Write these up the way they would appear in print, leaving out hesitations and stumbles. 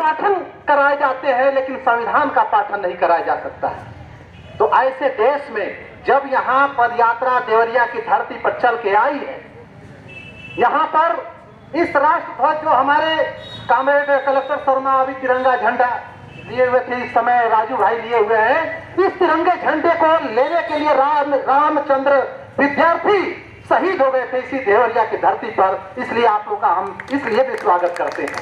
पाठन कराए जाते हैं लेकिन संविधान का पाठन नहीं कराया जा सकता है। तो ऐसे देश में जब यहाँ पदयात्रा देवरिया की धरती पर चल के आई है, यहाँ पर इस राष्ट्र ध्वज जो हमारे कामरेड कलेक्टर शर्मा अभी तिरंगा झंडा लिए हुए थे, इस समय राजू भाई लिए हुए हैं, इस तिरंगे झंडे को लेने के लिए रामचंद्र विद्यार्थी शहीद हो गए थे इसी देवरिया की धरती पर। इसलिए आप लोग का हम इसलिए भी स्वागत करते हैं।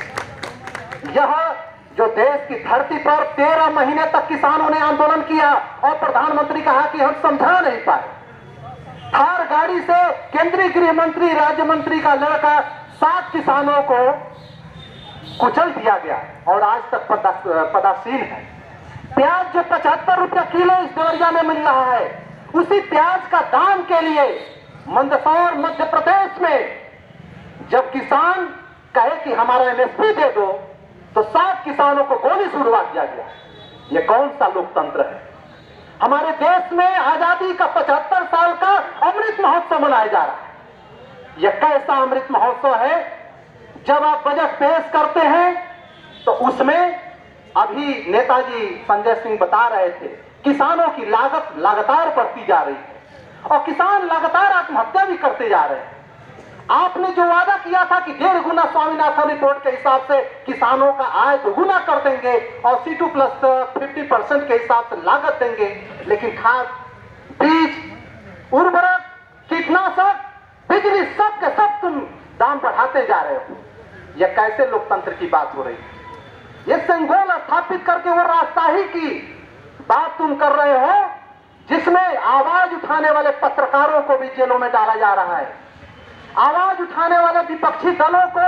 यह जो देश की धरती पर 13 महीने तक किसानों ने आंदोलन किया और प्रधानमंत्री कहा कि हम समझा नहीं पाए। थार गाड़ी से केंद्रीय गृह मंत्री राज्य मंत्री का लड़का 7 किसानों को कुचल दिया गया और आज तक पदासीन है। प्याज जो 75 रुपया किलो इस देवरिया में मिल रहा है, उसी प्याज का दाम के लिए मंदसौर मध्य प्रदेश में जब किसान कहे कि हमारा एमएसपी दे दो तो 7 किसानों को गोली छुड़वा दिया गया। ये कौन सा लोकतंत्र है? हमारे देश में आजादी का 75 साल का अमृत महोत्सव मनाया जा रहा है। यह कैसा अमृत महोत्सव है? जब आप बजट पेश करते हैं तो उसमें अभी नेताजी संजय सिंह बता रहे थे, किसानों की लागत लगातार बढ़ती जा रही है और किसान लगातार आत्महत्या भी करते जा रहे हैं। आपने जो वादा किया था कि 1.5 गुना स्वामीनाथन रिपोर्ट के हिसाब से किसानों का आय दोगुना कर देंगे और C2 प्लस 50% के हिसाब से लागत देंगे, लेकिन खाद, बीज, उर्वरक, कीटनाशक, बिजली सब के सब तुम दाम बढ़ाते जा रहे हो। यह कैसे लोकतंत्र की बात हो रही है? ये संगोल स्थापित करके वो राजशाही की बात तुम कर रहे हो, जिसमें आवाज उठाने वाले पत्रकारों को भी जेलों में डाला जा रहा है। आवाज उठाने वाले विपक्षी दलों को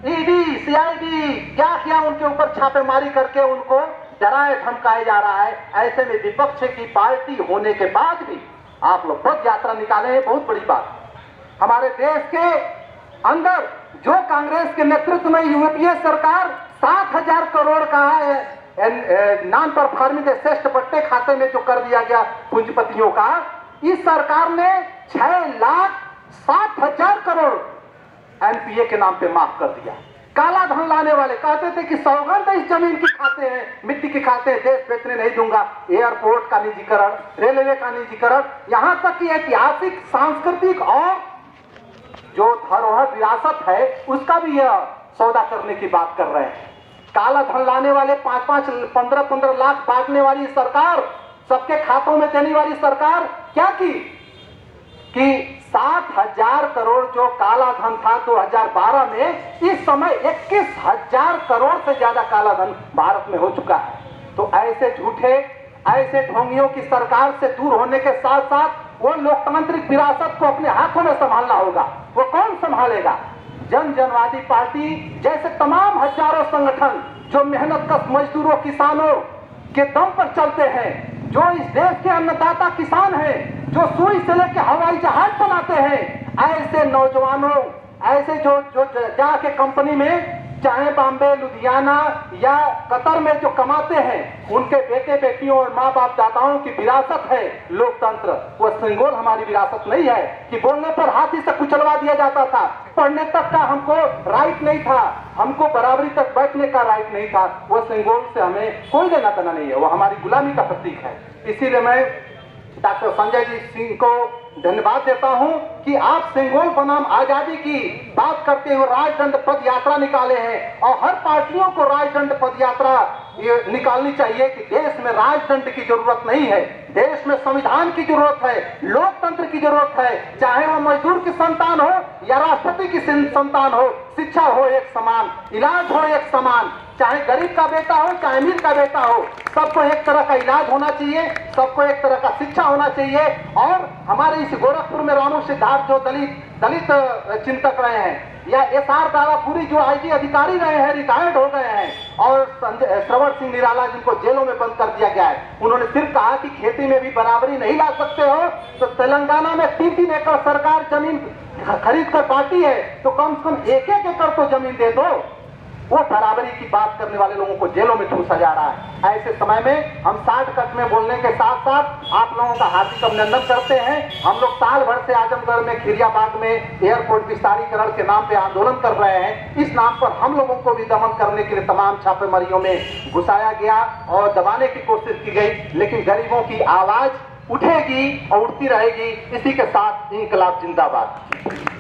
ईडी, सीआईडी क्या किया, उनके ऊपर छापेमारी करके उनको डराए धमकाए जा रहा है। ऐसे में विपक्ष की पार्टी होने के बाद भी आप लोग पद यात्रा निकाले हैं, बहुत बड़ी बात। हमारे देश के अंदर जो कांग्रेस के नेतृत्व में यूपीए सरकार 7,000 करोड़ का नॉन परफॉर्मिंग एसेट पट्टे खाते में जो कर दिया गया पूंजीपतियों का, इस सरकार ने 6,60,000 करोड़ एनपीए के नाम पे माफ कर दिया। काला धन लाने वाले कहते थे कि सौगंध इस जमीन की खाते हैं, मिट्टी की खाते हैं, देश बेचने नहीं दूंगा। एयरपोर्ट का निजीकरण, रेलवे का निजीकरण, यहां तक कि ऐतिहासिक, सांस्कृतिक और जो धरोहर विरासत है उसका भी यह सौदा करने की बात कर रहे हैं। काला धन लाने वाले 5-5, 15-15 लाख बांटने वाली सरकार, सबके खातों में देने वाली सरकार क्या की कि 7,000 करोड़ जो काला धन था 2012 में, इस समय 21,000 करोड़ से ज्यादा काला धन भारत में हो चुका है। तो ऐसे झूठे, ऐसे ढोंगियों की सरकार से दूर होने के साथ साथ वो लोकतांत्रिक विरासत को अपने हाथों में संभालना होगा। वो कौन संभालेगा? जनवादी पार्टी जैसे तमाम हजारों संगठन जो मेहनतकश मजदूरों, किसानों के दम पर चलते हैं, जो इस देश के अन्नदाता किसान हैं, जो सुई से लेकर हवाई जहाज बनाते हैं, ऐसे नौजवानों, ऐसे जो जाके कंपनी में चाहे बॉम्बे, लुधियाना या कतर में जो कमाते हैं, उनके बेटे बेटियों और माँ बाप दाताओं की विरासत है लोकतंत्र। वो सिंगोल हमारी विरासत नहीं है कि बोलने पर हाथी से कुचलवा दिया जाता था, पढ़ने तक का हमको राइट नहीं था, हमको बराबरी तक बैठने का राइट नहीं था। वो सिंगोल से हमें कोई लेना देना नहीं है, वो हमारी गुलामी का प्रतीक है। इसीलिए मैं डॉक्टर संजय जी सिंह को धन्यवाद देता हूं कि आप सिंगोल बनाम आजादी की बात करते हुए राजदंड पद यात्रा निकाले हैं और हर पार्टियों को राजदंड पद यात्रा निकालनी चाहिए कि देश में राजदंड की जरूरत नहीं है, देश में संविधान की जरूरत है, लोकतंत्र की जरूरत है। चाहे वो मजदूर की संतान हो या राष्ट्रपति की संतान हो, शिक्षा हो एक समान, इलाज हो एक समान, चाहे गरीब का बेटा हो चाहे अमीर का बेटा हो, सबको एक तरह का इलाज होना चाहिए, सबको एक तरह का शिक्षा होना चाहिए। और हमारे इस गोरखपुर में रानू सिद्धार्थ जो दलित चिंतक रहे हैं, या SR दादापुरी जो IG अधिकारी रहे हैं, रिटायर्ड हो गए हैं, और श्रवण सिंह निराला जिनको जेलों में बंद कर दिया गया है, उन्होंने सिर्फ कहा कि खेती में भी बराबरी नहीं ला सकते हो तो तेलंगाना में 3-3 एकड़ सरकार जमीन खरीद कर बांटी है, तो कम से कम 1-1 एकड़ तो जमीन दे दो। वो बराबरी की बात करने वाले लोगों को जेलों में ठूसा जा रहा है। ऐसे समय में हम 60 कस्में बोलने के साथ साथ आप लोगों का हार्दिक अभिनंदन करते हैं। हम लोग साल भर से आजमगढ़ में खिरियाबाग में एयरपोर्ट विस्तारीकरण के नाम पे आंदोलन कर रहे हैं। इस नाम पर हम लोगों को भी दमन करने के लिए तमाम छापेमारियों में घुसाया गया और दबाने की कोशिश की गई, लेकिन गरीबों की आवाज उठेगी और उठती रहेगी। इसी के साथ इंकलाब जिंदाबाद।